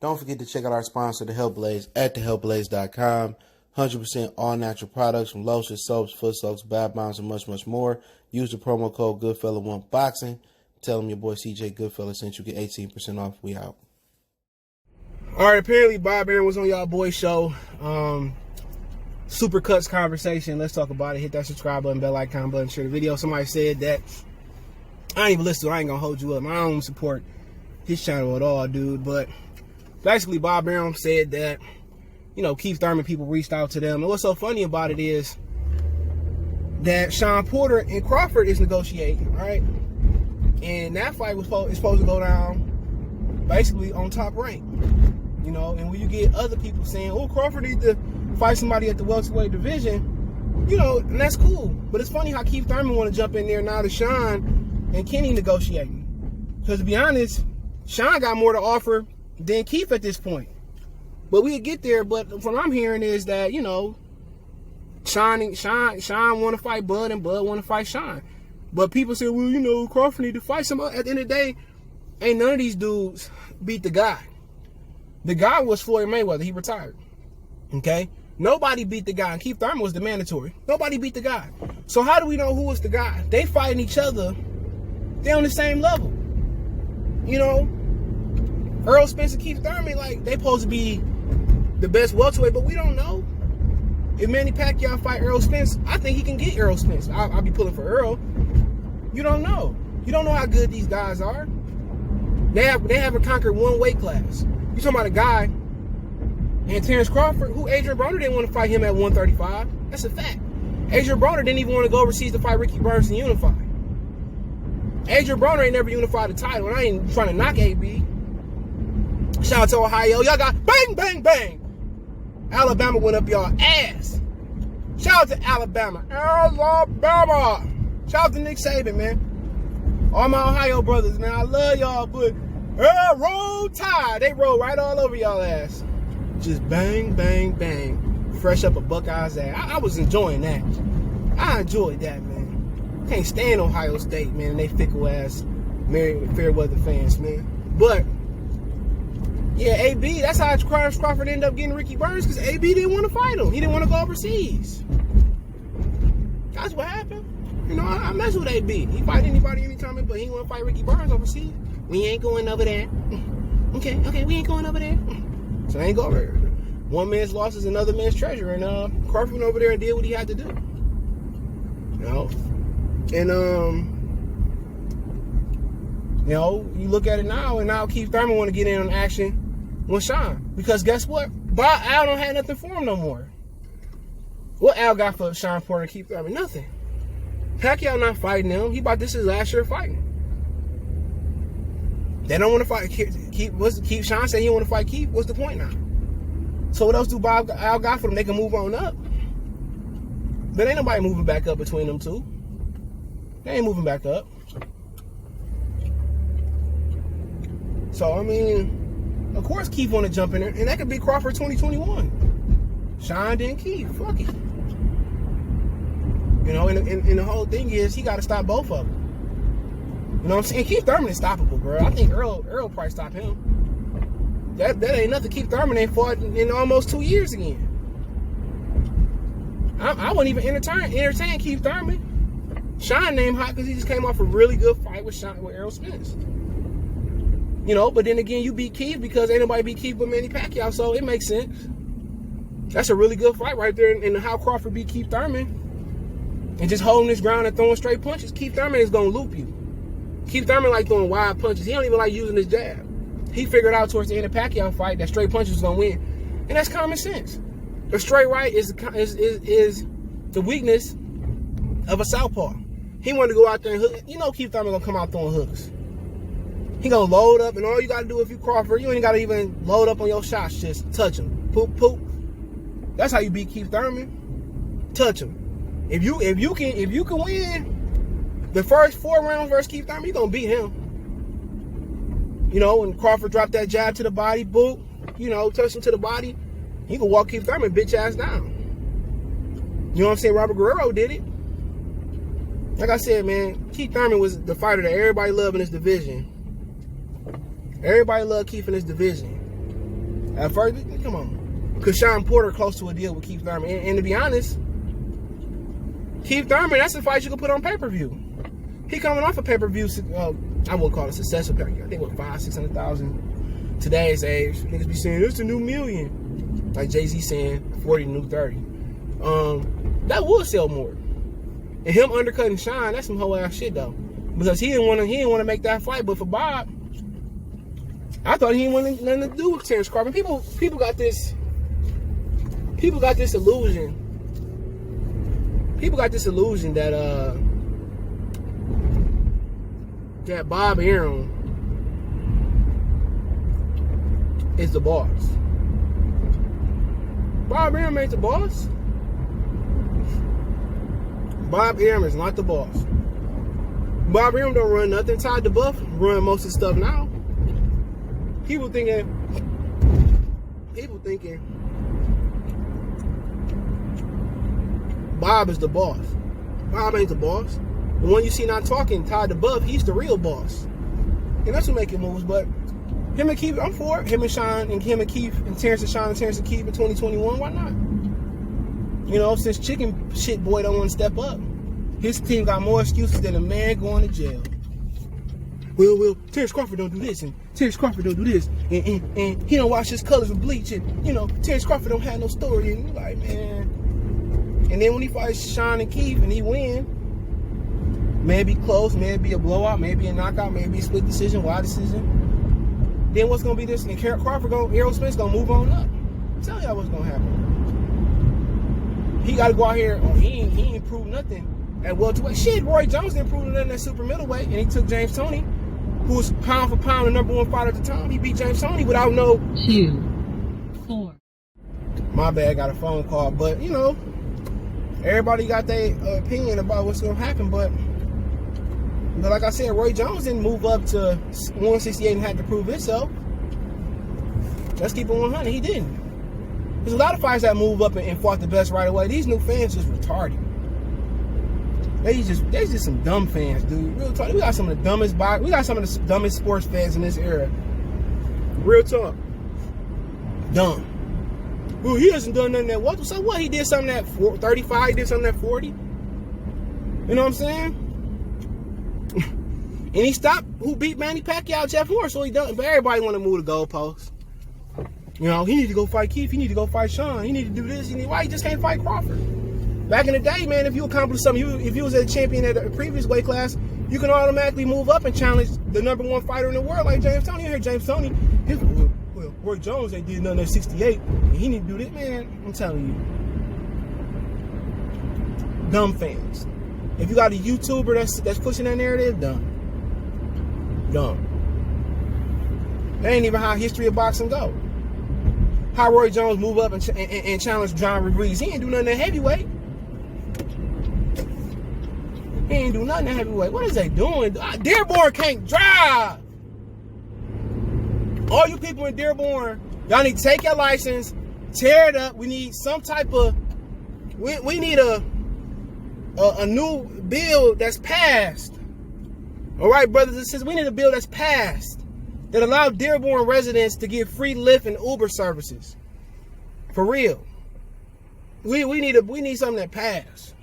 Don't forget to check out our sponsor, The Health Blaze, at thehealthblaze.com. 100% all natural products from lotions, soaps, foot soaks, bath bombs, and much, much more. Use the promo code Goodfella1Boxing. Tell them your boy CJ Goodfella sent you, get 18% off. We out. All right, apparently Bob Aaron was on y'all boy show. Super Cuts conversation. Let's talk about it. Hit that subscribe button, bell icon button, share the video. Somebody said that. I ain't even listen to it. I ain't gonna hold you up. I don't support his channel at all, dude. But basically, Bob Aaron said that, you know, Keith Thurman people reached out to them. And what's so funny about it is that Shawn Porter and Crawford is negotiating, right? And that fight was supposed to go down basically on Top Rank, you know. And when you get other people saying, "Oh, Crawford needs to fight somebody at the welterweight division," you know, and that's cool. But it's funny how Keith Thurman want to jump in there now to Shawn and Kenny negotiating. Because to be honest, Shawn got more to offer than Keith at this point. But we'll get there. But what I'm hearing is that, you know, Shawn want to fight Bud and Bud want to fight Shawn. But people say, well, you know, Crawford need to fight somebody. At the end of the day, ain't none of these dudes beat the guy. The guy was Floyd Mayweather. He retired. Okay? Nobody beat the guy. And Keith Thurman was the mandatory. Nobody beat the guy. So how do we know who was the guy? They fighting each other. They on the same level. You know? Earl Spence and Keith Thurman, like, they supposed to be the best welterweight, but we don't know. If Manny Pacquiao fight Earl Spence, I think he can get Earl Spence. I'll be pulling for Earl. You don't know. You don't know how good these guys are. They haven't conquered one weight class. You talking about a guy, and Terence Crawford, who Adrian Broner didn't want to fight him at 135. That's a fact. Adrian Broner didn't even want to go overseas to fight Ricky Burns and unify. Adrian Broner ain't never unified a title, and I ain't trying to knock AB. Shout out to Ohio. Y'all got bang, bang, bang. Alabama went up y'all ass. Shout out to Alabama. Alabama. Shout out to Nick Saban, man. All my Ohio brothers, man. I love y'all, but roll tide. They roll right all over y'all ass. Just bang, bang, bang. Fresh up a Buckeyes ass. I was enjoying that. I enjoyed that, man. Can't stand Ohio State, man. And they fickle ass Fairweather fans, man. But yeah, AB, that's how Crawford ended up getting Ricky Burns, because AB didn't want to fight him. He didn't want to go overseas. That's what happened. You know, I mess with AB. He fight anybody anytime, but he want to fight Ricky Burns overseas. We ain't going over there. Okay, we ain't going over there. So I ain't going over there. One man's loss is another man's treasure, and Crawford went over there and did what he had to do. You know? And, you know, you look at it now, and now Keith Thurman want to get in on action with Shawn. Because guess what? Al don't have nothing for him no more. What Al got for Shawn Porter and Keith Thurman? Nothing. Pacquiao not fighting him. This is last year fighting. They don't want to fight Keith. Shawn said he don't want to fight Keith. What's the point now? So what else do Al got for them? They can move on up. But ain't nobody moving back up between them two. They ain't moving back up. So, I mean, of course Keith want to jump in there. And that could be Crawford 2021. Shawn then Keith. Fuck it. You know, and the whole thing is he got to stop both of them. You know what I'm saying? Keith Thurman is stoppable, bro. I think Earl probably stop him. That ain't nothing. Keith Thurman ain't fought in almost 2 years again. I wouldn't even entertain Keith Thurman. Shawn named hot because he just came off a really good fight with Earl Spence. You know, but then again, you beat Keith because ain't nobody beat Keith but Manny Pacquiao, so it makes sense. That's a really good fight right there. And how Crawford beat Keith Thurman and just holding his ground and throwing straight punches. Keith Thurman is going to loop you. Keith Thurman like throwing wide punches. He don't even like using his jab. He figured out towards the end of the Pacquiao fight that straight punches was going to win. And that's common sense. The straight right is the weakness of a southpaw. He wanted to go out there and hook. You know Keith Thurman going to come out throwing hooks. He gonna load up, and all you gotta do if you Crawford, you ain't gotta even load up on your shots. Just touch him, poop, poop. That's how you beat Keith Thurman. Touch him. If you can win the first 4 rounds versus Keith Thurman, you gonna beat him. You know, when Crawford dropped that jab to the body, boop. You know, touch him to the body. He can walk Keith Thurman bitch ass down. You know what I'm saying? Robert Guerrero did it. Like I said, man, Keith Thurman was the fighter that everybody loved in his division. Everybody loved Keith in his division. At first, come on. Because Sean Porter close to a deal with Keith Thurman. And to be honest, Keith Thurman, that's a fight you can put on pay-per-view. He coming off a pay-per-view, I won't call it successful pay-per-view. I think what, 500,000-600,000 today's age. Niggas be saying, it's the new million. Like Jay-Z saying, 40 the new 30. That would sell more. And him undercutting Sean, that's some whole ass shit though. Because he didn't want to make that fight, but for Bob, I thought he didn't want nothing to do with Terence Crawford. People got this illusion. People got this illusion that that Bob Arum is the boss. Bob Arum ain't the boss. Bob Arum is not the boss. Bob Arum don't run nothing. Todd DeBuff run most of the stuff now. People thinking Bob is the boss. Bob ain't the boss. The one you see not talking, Todd DeBuff, he's the real boss. And that's who making moves. But him and Keith, I'm for it. Him and Sean, and him and Keith, and Terrence and Sean, and Terrence and Keith in 2021. Why not? You know, since Chicken Shit Boy don't want to step up, his team got more excuses than a man going to jail. Well, Terence Crawford don't do this, and Terence Crawford don't do this, and he don't wash his colors with bleach, and, you know, Terence Crawford don't have no story, and you're like, man. And then when he fights Sean and Keith and he win, maybe close, maybe a blowout, maybe a knockout, maybe a split decision, wide decision. Then what's gonna be this? And Crawford Errol Spence gonna move on up. Tell y'all what's gonna happen. He gotta go out here. He ain't proved nothing at welterweight. Shit, Roy Jones didn't prove nothing at super middleweight, and he took James Toney, who was pound for pound the #1 fighter at the time. He beat James Toney without no 2, 4. My bad, got a phone call, but you know, everybody got their opinion about what's gonna happen, but like I said, Roy Jones didn't move up to 168 and had to prove himself. Let's keep it 100. He didn't. There's a lot of fighters that move up and fought the best right away. These new fans just retarded. They just some dumb fans, dude. Real talk. We got some of the dumbest dumbest sports fans in this era. Real talk. Dumb. Well, he hasn't done nothing at what? So what? He did something at 35. He did something at 40. You know what I'm saying? And he stopped who beat Manny Pacquiao, Jeff Moore. So he done. But everybody want to move the goalposts. You know, he need to go fight Keith. He need to go fight Sean. He need to do this. Why he just can't fight Crawford? Back in the day, man, if you accomplished something, if you was a champion at a previous weight class, you can automatically move up and challenge the #1 fighter in the world, like James Toney. You hear James Toney? Well, Roy Jones ain't did nothing at 68. And he need to do this, man. I'm telling you, dumb fans. If you got a YouTuber that's pushing that narrative, dumb. That ain't even how history of boxing go. How Roy Jones move up and challenge John Ruiz. He ain't do nothing at heavyweight. He ain't do nothing at heavyweight. What is they doing? Dearborn can't drive. All you people in Dearborn, y'all need to take your license, tear it up. We need some type of, we need a new bill that's passed. All right, brothers and sisters, we need a bill that's passed that allow Dearborn residents to get free Lyft and Uber services. For real. We need something that passed.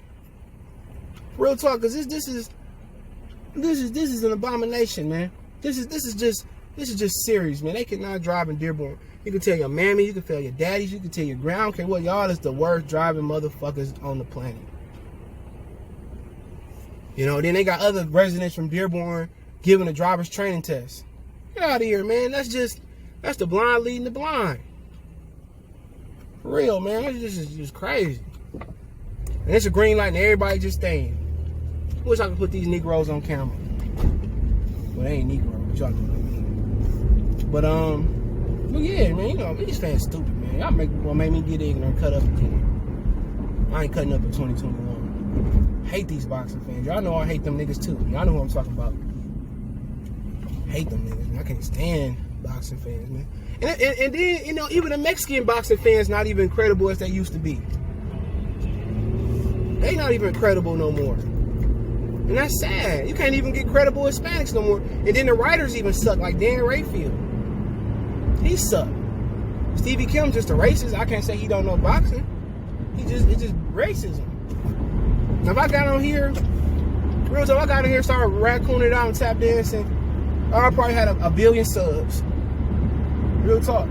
Real talk, because this is an abomination, man. This is just serious, man. They cannot drive in Dearborn. You can tell your mammy, you can tell your daddies, you can tell your ground. I don't care what, y'all is the worst driving motherfuckers on the planet. You know, then they got other residents from Dearborn giving a driver's training test. Get out of here, man. That's the blind leading the blind. For real, man. This is just crazy. And it's a green light and everybody just staying. Wish I could put these Negroes on camera. Well, they ain't Negro, but y'all know what I mean. But yeah, man, you know, these fans stupid, man. Y'all make me get ignorant and cut up again. I ain't cutting up in 2021. Hate these boxing fans. Y'all know I hate them niggas too. Y'all know who I'm talking about. Hate them niggas. I can't stand boxing fans, man. And then, you know, even the Mexican boxing fans not even credible as they used to be. They not even credible no more. And that's sad. You can't even get credible Hispanics no more. And then the writers even suck, like Dan Rayfield. He sucked. Stevie Kim just a racist. I can't say he don't know boxing. It's just racism. Now if I got on here, real talk, I got on here, started raccooning it out and tap dancing, I probably had a billion subs. Real talk.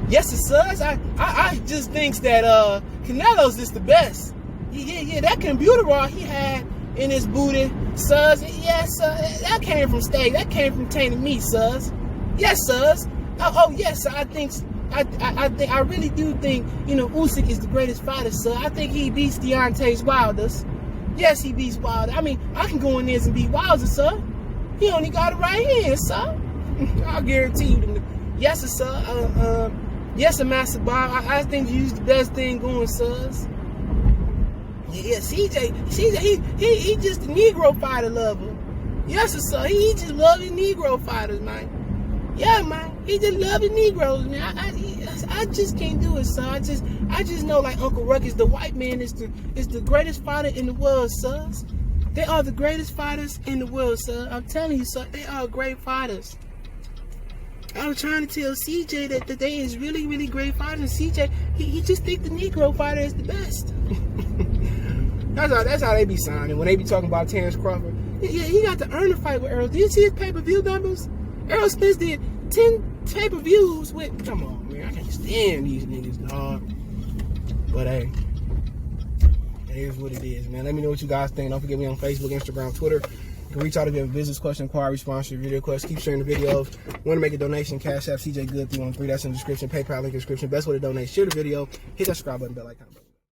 Yes, it sucks. I just thinks that Canelo's is the best. Yeah, that computer raw he had in his booty, sus. Yes, that came from steak. That came from tainted meat, sus. Yes, sus. Oh yes, I think I really do think, you know, Usyk is the greatest fighter, sir. I think he beats Deontay Wilder's. Yes, he beats Wilder. I mean, I can go in there and beat Wilder, sir. He only got it right here, sir. I'll guarantee you. Yes, sir. Yes, Master Bob. I think you's the best thing going, sirs. Yeah, CJ, he just a Negro fighter lover. Yes, sir. He just love his Negro fighters, man. Yeah, man. He just love his Negroes, man. I just can't do it, sir. I just know, like Uncle Ruckus, the white man is the greatest fighter in the world, sirs. They are the greatest fighters in the world, sir. I'm telling you, sir, they are great fighters. I was trying to tell CJ that they is really, really great fighters. CJ, he just think the Negro fighter is the best. That's how they be signing when they be talking about Terence Crawford. Yeah, he got to earn a fight with Errol. Did you see his pay-per-view numbers? Errol Spence did 10 pay-per-views with. Come on, man, I can't stand these niggas, dog. But hey, it is what it is, man. Let me know what you guys think. Don't forget me on Facebook, Instagram, Twitter. You can reach out if you have a business question, inquiry, sponsor, video request. Keep sharing the videos. Want to make a donation? Cash App CJ Good 313. That's in the description. PayPal link in the description. Best way to donate. Share the video. Hit that subscribe button, bell icon.